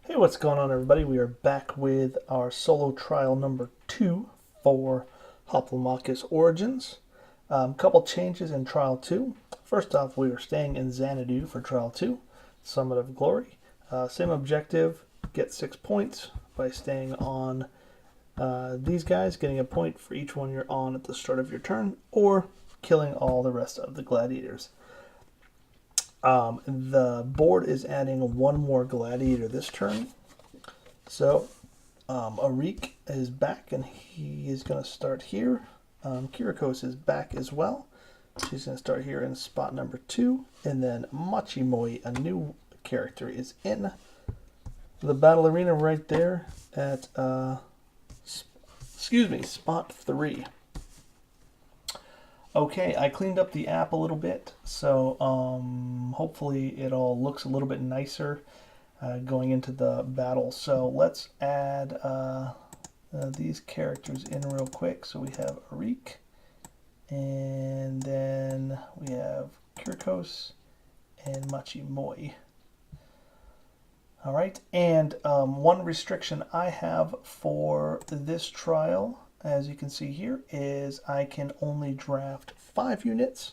Hey, what's going on, everybody? We are back with our solo trial number 2 for Hoplomachus Origins. Couple changes in trial 2. First off, we are staying in Xanadu for trial 2, Summit of Glory. Same objective, get 6 points by staying on these guys, getting a point for each one you're on at the start of your turn, or killing all the rest of the gladiators. The board is adding one more gladiator this turn. So Arick is back and he is going to start here. Kirikos is back as well. She's going to start here in spot number 2. And then Machimoi, a new character, is in the battle arena right there at spot 3. Okay, I cleaned up the app a little bit, so hopefully it all looks a little bit nicer going into the battle. So let's add these characters in real quick. So we have Arick, and then we have Kirikos and Machimoi. All right, and one restriction I have for this trial, as you can see here, is I can only draft 5 units.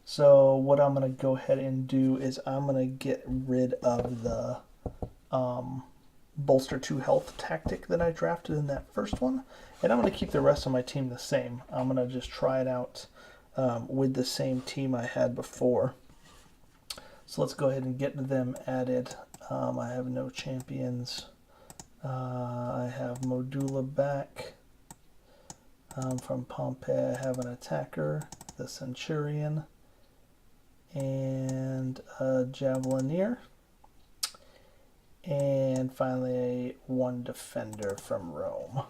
So what I'm going to go ahead and do is I'm going to get rid of the bolster 2 health tactic that I drafted in that first one. And I'm going to keep the rest of my team the same. I'm going to just try it out with the same team I had before. So let's go ahead and get them added. I have no champions. I have Modula back. From Pompeii, I have an attacker, the Centurion, and a Javelineer, and finally one defender from Rome.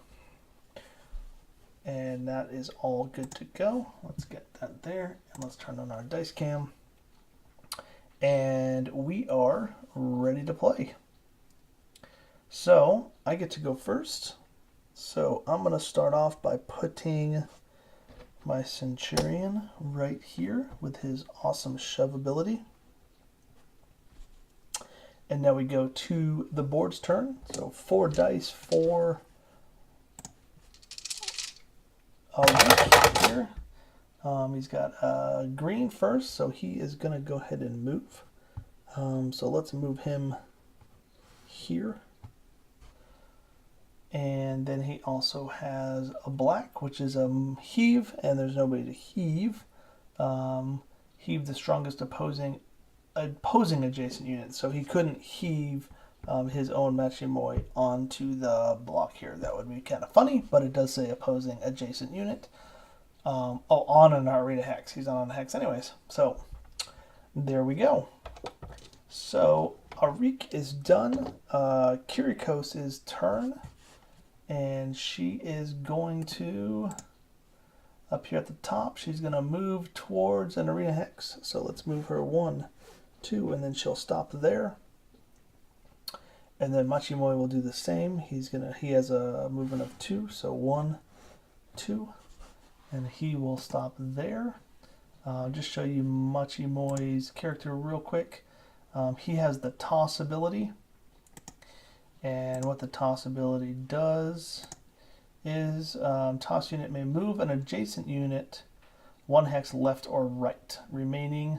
And that is all good to go. Let's get that there, and let's turn on our dice cam. And we are ready to play. So I get to go first. So I'm going to start off by putting my Centurion right here with his awesome shove ability. And now we go to the board's turn. So 4 dice for Arick here. He's got green first, so he is going to go ahead and move. So let's move him here. And then he also has a black, which is a heave, and there's nobody to heave. Heave the strongest opposing adjacent unit, so he couldn't heave his own Machimoi onto the block here. That would be kind of funny, but it does say opposing adjacent unit. On an arena hex. He's not on a hex anyways. So there we go. So Arick is done. Kirikos' turn. And she is going to, up here at the top, she's going to move towards an arena hex. So let's move her 1, 2, and then she'll stop there. And then Machimoi will do the same. He has a movement of 2, so 1, 2, and he will stop there. Just show you Machimoi's character real quick. He has the toss ability. And what the toss ability does is toss unit may move an adjacent unit 1 hex left or right, remaining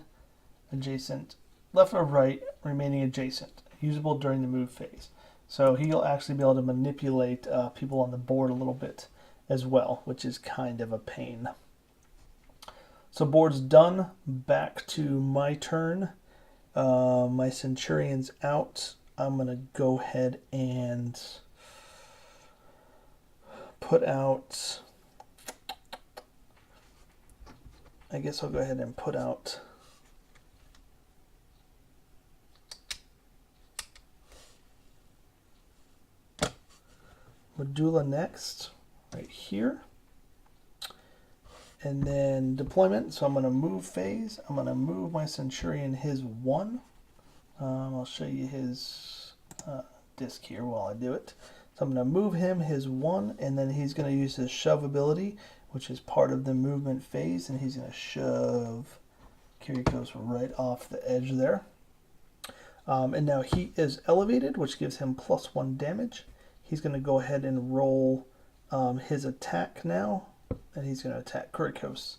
adjacent, left or right, remaining adjacent, usable during the move phase. So he'll actually be able to manipulate people on the board a little bit as well, which is kind of a pain. So board's done. Back to my turn. My Centurion's out. I'm going to go ahead and put out, I guess I'll go ahead and put out Modula next, right here. And then deployment, so I'm going to move phase. I'm going to move my Centurion his 1. I'll show you his disc here while I do it. So I'm going to move him his 1, and then he's going to use his shove ability, which is part of the movement phase, and he's going to shove Kirikos right off the edge there. And now he is elevated, which gives him +1 damage. He's going to go ahead and roll his attack now, and he's going to attack Kurikos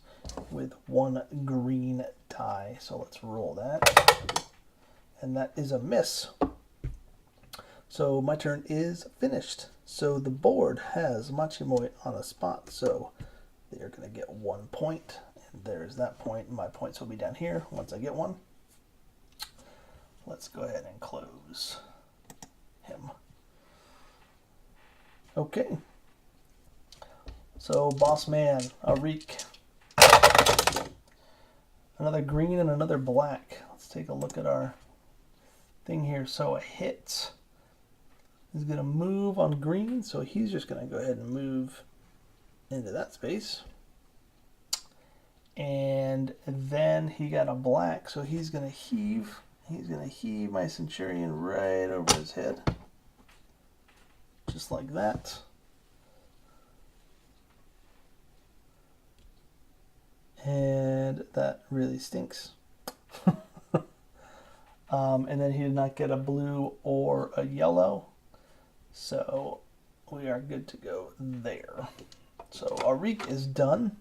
with 1 green die. So let's roll that, and that is a miss. So my turn is finished. So the board has Machimoy on a spot, so they're going to get 1 point, and there's that point. My points will be down here once I get one. Let's go ahead and close him. Okay. So boss man, Arick. Another green and another black. Let's take a look at our thing here. So a hit is going to move on green, so he's just going to go ahead and move into that space. And then he got a black, so he's going to heave. He's going to heave my Centurion right over his head. Just like that. And that really stinks. And then he did not get a blue or a yellow. So we are good to go there. So Arick is done.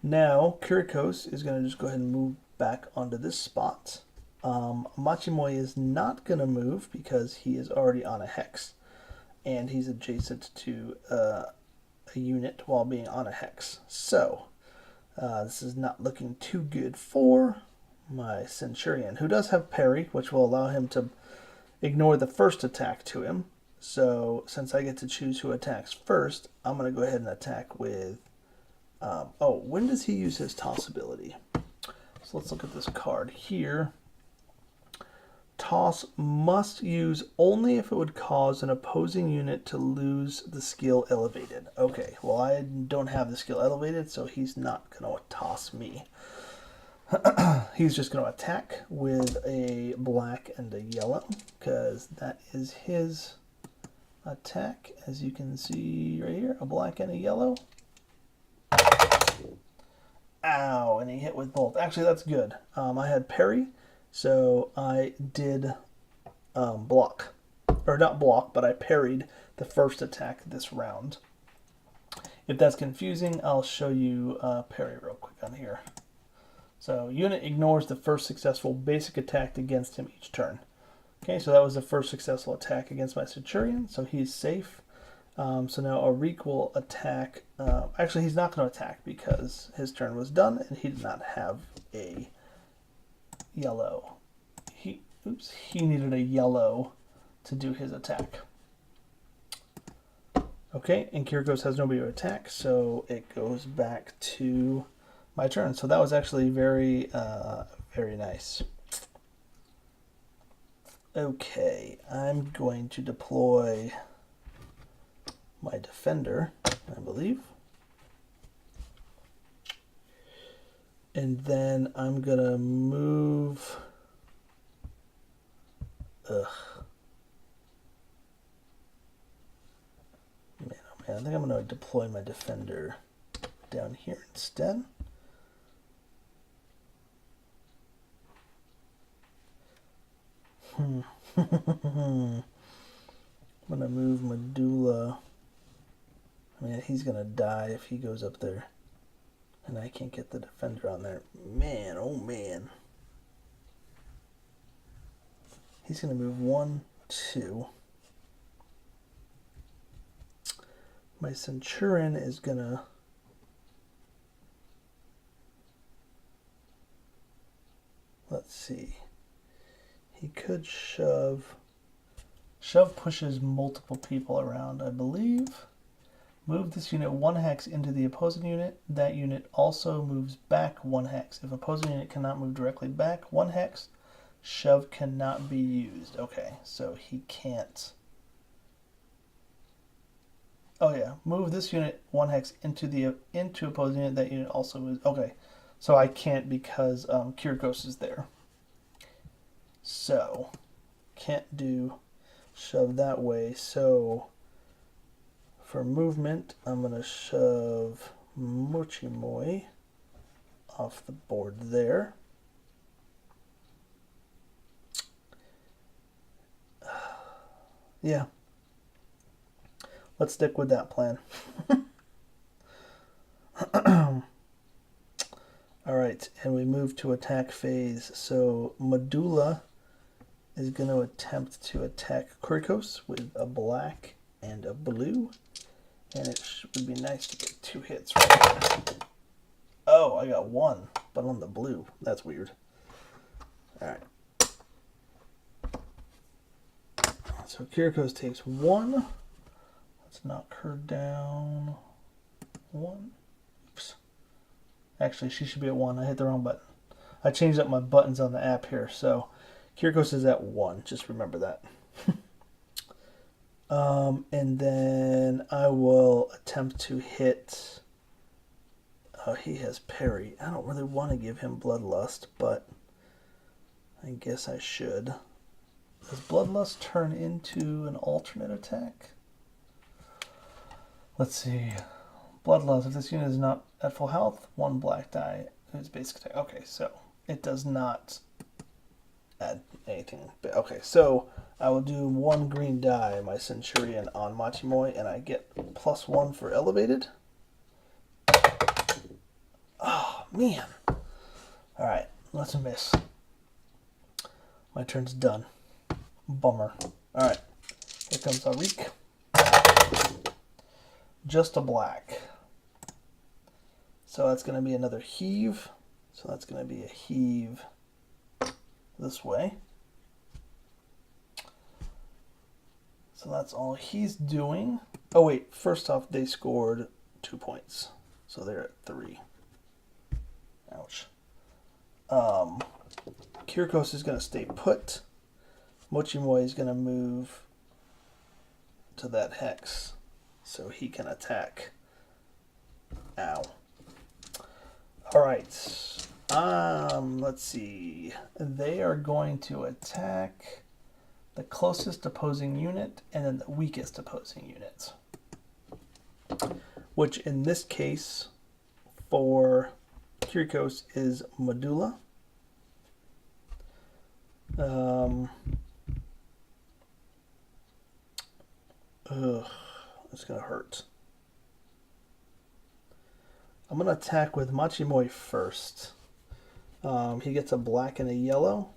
Now Kurikos is going to just go ahead and move back onto this spot. Machimoy is not going to move because he is already on a hex, and he's adjacent to a unit while being on a hex. So this is not looking too good for my Centurion, who does have parry, which will allow him to ignore the first attack to him. So since I get to choose who attacks first, I'm going to go ahead and attack with... when does he use his toss ability? So let's look at this card here. Toss must use only if it would cause an opposing unit to lose the skill elevated. Okay, well I don't have the skill elevated, so he's not going to toss me. He's just going to attack with a black and a yellow, because that is his attack, as you can see right here, a black and a yellow. Ow, and he hit with both. Actually, that's good. I had parry, so I did block. Or not block, but I parried the first attack this round. If that's confusing, I'll show you parry real quick on here. So, unit ignores the first successful basic attack against him each turn. Okay, so that was the first successful attack against my Centurion, so he's safe. So now Arick will attack. Actually, he's not going to attack because his turn was done and he did not have a yellow. He needed a yellow to do his attack. Okay, and Kurikos has nobody to attack, so it goes back to my turn. So that was actually very, very nice. Okay, I'm going to deploy my defender, I believe. And then I'm gonna move. Man, oh man, I think I'm gonna deploy my defender down here instead. I'm gonna move Medulla. I mean, he's gonna die if he goes up there. And I can't get the defender on there. Man, oh man. He's gonna move 1, 2. My Centurion is gonna... Let's see. He could shove. Shove pushes multiple people around, I believe. Move this unit 1 hex into the opposing unit. That unit also moves back 1 hex. If opposing unit cannot move directly back 1 hex, shove cannot be used. Okay, so he can't. Oh yeah, move this unit 1 hex into opposing unit. That unit also moves. Okay, so I can't because Kurikos is there. So can't do shove that way. So for movement, I'm going to shove Machimoy off the board there. Yeah. Let's stick with that plan. Alright, and we move to attack phase. So Medulla is going to attempt to attack Kurikos with a black and a blue. And it would be nice to get 2 hits right there. Oh, I got 1, but on the blue. That's weird. Alright. So Kurikos takes 1. Let's knock her down. 1. Oops. Actually, she should be at 1. I hit the wrong button. I changed up my buttons on the app here, so Kurikos is at 1. Just remember that. And then I will attempt to hit... Oh, he has parry. I don't really want to give him Bloodlust, but I guess I should. Does Bloodlust turn into an alternate attack? Let's see. Bloodlust, if this unit is not at full health, 1 black die is basic attack. Okay, so it does not add anything. Okay, so I will do 1 green die, my Centurion on Machimoy, and I get +1 for elevated. Oh, man. Alright, let's miss. My turn's done. Bummer. Alright, here comes Arick. Just a black. So that's going to be another heave. So that's going to be a heave this way. So that's all he's doing. Oh wait, first off they scored 2 points. So they're at 3. Ouch. Kurikos is going to stay put. Mochimoy is going to move to that hex so he can attack. Ow. Alright. Let's see. They are going to attack the closest opposing unit and then the weakest opposing unit. Which in this case for Kurikos is Medulla. It's gonna hurt. I'm gonna attack with Machimoy first. He gets a black and a yellow.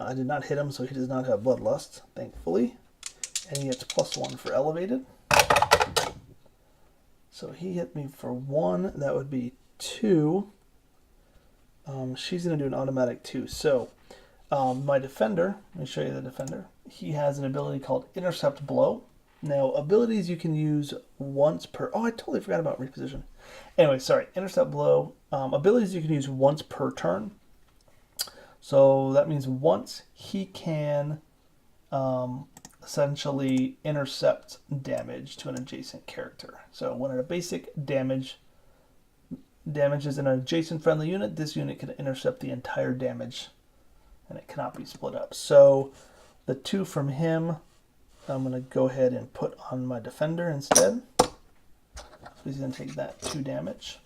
I did not hit him, so he does not have Bloodlust, thankfully. And he gets +1 for elevated. So he hit me for 1. That would be 2. She's gonna do an automatic 2. So my defender, let me show you the defender. He has an ability called Intercept Blow. Now, abilities you can use once per... Oh, I totally forgot about reposition. Anyway, sorry. Intercept Blow. Abilities you can use once per turn. So that means once he can essentially intercept damage to an adjacent character. So when a basic damages an adjacent friendly unit, this unit can intercept the entire damage and it cannot be split up. So the 2 from him, I'm going to go ahead and put on my defender instead. So he's going to take that 2 damage.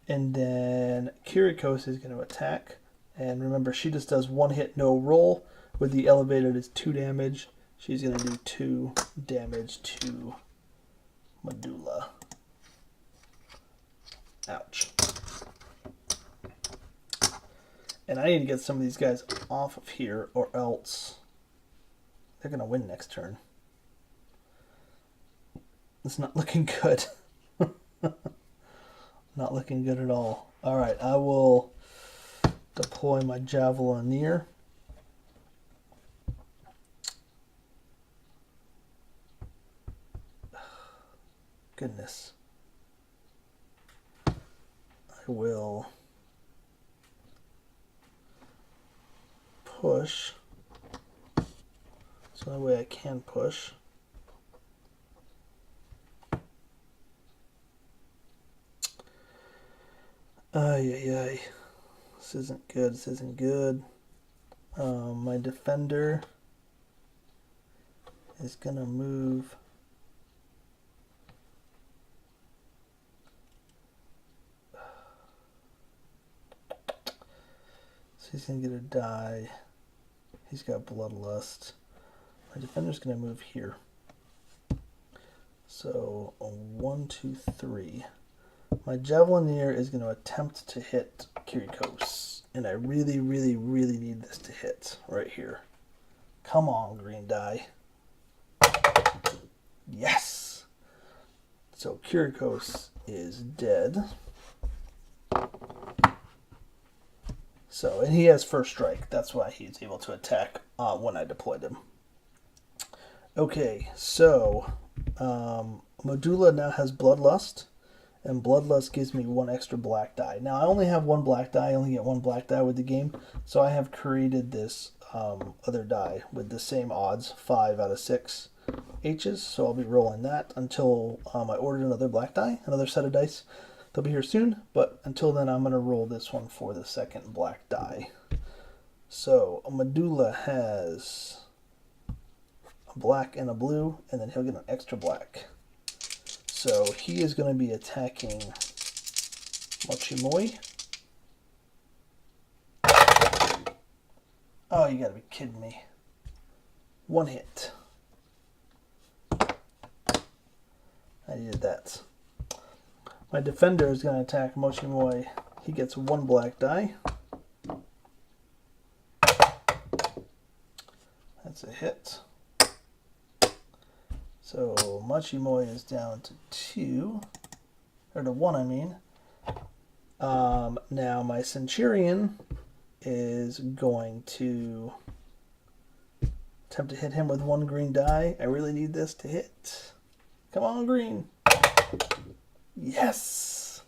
And then Kurikos is going to attack. And remember, she just does 1 hit, no roll. With the elevated, it's 2 damage. She's going to do 2 damage to Medulla. Ouch. And I need to get some of these guys off of here, or else they're going to win next turn. It's not looking good. Not looking good at all. Alright, I will deploy my Javelineer. Goodness. I will push. So that way I can push. Ay. This isn't good. This isn't good. My defender is going to move. So he's going to get a die. He's got Bloodlust. My defender's going to move here. So, 1, 2, 3. My Javelineer is going to attempt to hit Kirikos. And I really, really, really need this to hit right here. Come on, green die. Yes! So, Kirikos is dead. So, and he has first strike. That's why he's able to attack when I deployed him. Okay, so Modula now has Bloodlust, and Bloodlust gives me 1 extra black die. Now, I only have 1 black die. I only get 1 black die with the game, so I have created this other die with the same odds, 5 out of 6 H's. So I'll be rolling that until I ordered another black die, another set of dice. They'll be here soon, but until then, I'm going to roll this one for the second black die. So Modula has a black and a blue, and then he'll get an extra black. So he is going to be attacking Mochimoi. Oh, you got to be kidding me. 1 hit. I needed that. My defender is going to attack Mochimoi. He gets 1 black die. That's a hit. So Mochimoi is down to 2, or to 1, I mean. Now my Centurion is going to attempt to hit him with 1 green die. I really need this to hit. Come on, green. Yes!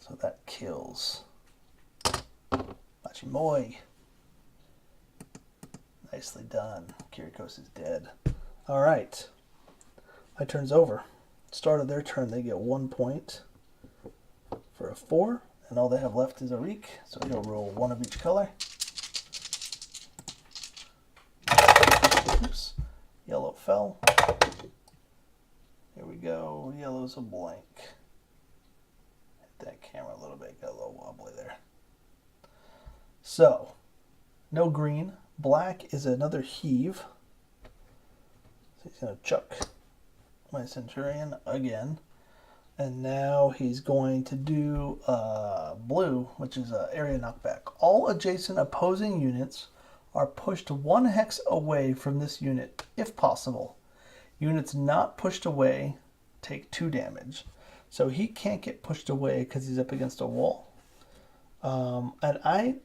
So that kills Mochimoi. Nicely done. Kirikos is dead. Alright. My turn's over. Start of their turn, they get 1 point for a 4, and all they have left is Arick, so he'll roll 1 of each color. Oops. Yellow fell. Here we go. Yellow's a blank. Hit that camera a little bit. Got a little wobbly there. So, no green. Black is another heave. So he's going to chuck my Centurion again. And now he's going to do blue, which is an area knockback. All adjacent opposing units are pushed 1 hex away from this unit, if possible. Units not pushed away take 2 damage. So he can't get pushed away because he's up against a wall. And I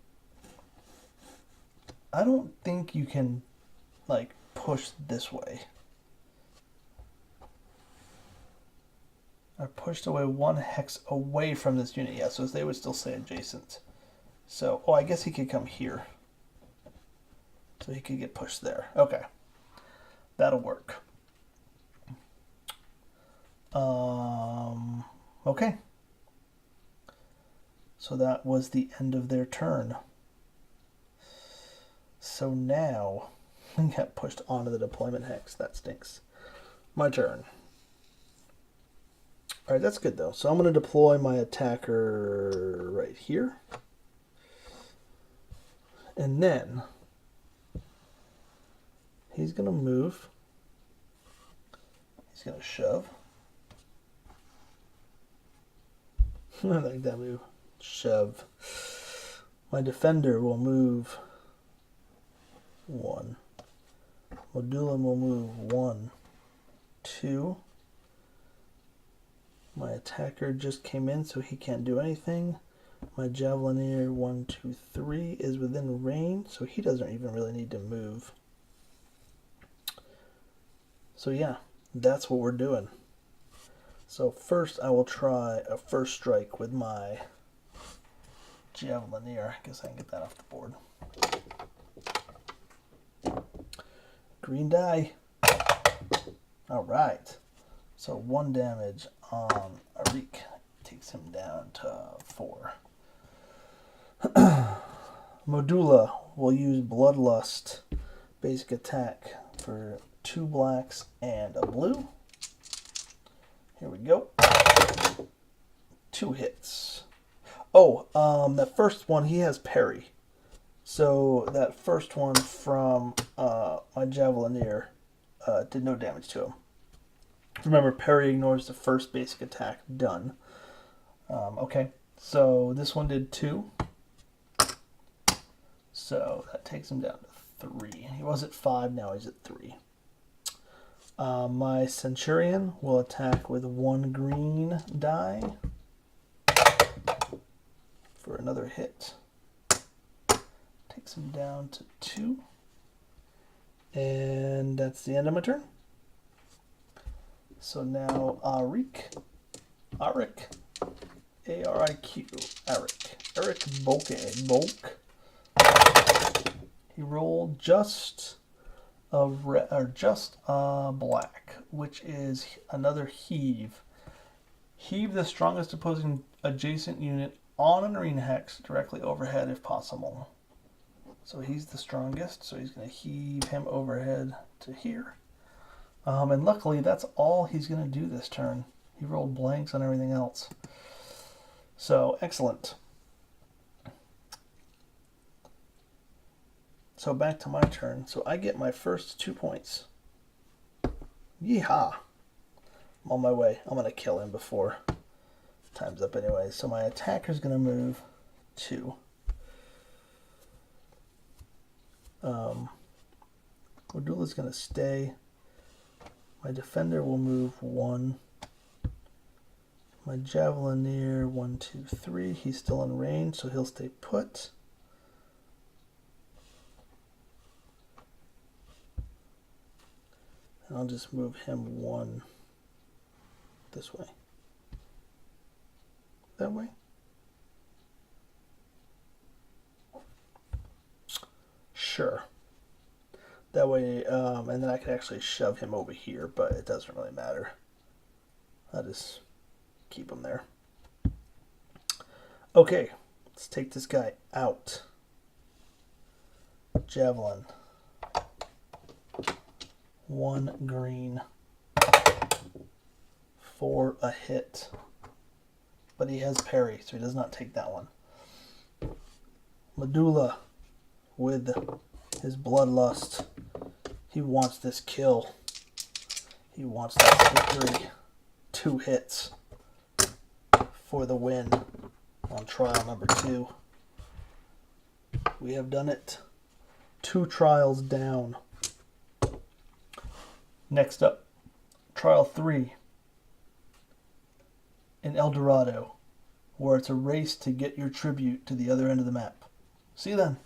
don't think you can, like, push this way. Are pushed away 1 hex away from this unit. Yeah, so they would still say adjacent. So, oh, I guess he could come here. So he could get pushed there. Okay. That'll work. Okay. So that was the end of their turn. So now we got pushed onto the deployment hex. That stinks. My turn. Alright, that's good though. So I'm going to deploy my attacker right here. And then he's going to move. He's going to shove. I like that move. Shove. My defender will move 1. Modula will move 1, 2. My attacker just came in, so he can't do anything. My Javelineer 1, 2, 3 is within range, so he doesn't even really need to move. So yeah, that's what we're doing. So first I will try a first strike with my Javelineer. I guess I can get that off the board. Green die. Alright. So 1 damage on Arick. Takes him down to 4. Modula will use Bloodlust. Basic attack for 2 blacks and a blue. Here we go. 2 hits. Oh, the first one, he has parry. So that first one from my Javelineer did no damage to him. Remember, parry ignores the first basic attack. Done. Okay, so this one did 2. So that takes him down to 3. He was at 5, now he's at 3. My Centurion will attack with 1 green die for another hit. Takes him down to 2. And that's the end of my turn. So now Arick, A-R-I-Q, Arick Bulk. He rolled just a black, which is another heave. Heave the strongest opposing adjacent unit on an arena hex directly overhead if possible. So he's the strongest, so he's going to heave him overhead to here. And luckily, that's all he's going to do this turn. He rolled blanks on everything else. So, excellent. So back to my turn. So I get my first 2 points. Yeehaw! I'm on my way. I'm going to kill him before time's up anyway. So my attacker's going to move 2. Odula's going to stay. My defender will move 1. My Javelineer, 1, 2, 3. He's still in range, so he'll stay put. And I'll just move him 1 this way. That way. Sure. That way, and then I can actually shove him over here, but it doesn't really matter. I'll just keep him there. Okay, let's take this guy out. Javelin. 1 green for a hit. But he has parry, so he does not take that one. Medulla with his bloodlust. He wants this kill. He wants that victory. 2 hits for the win on trial number 2. We have done it. 2 trials down. Next up, trial 3 in El Dorado, where it's a race to get your tribute to the other end of the map. See you then.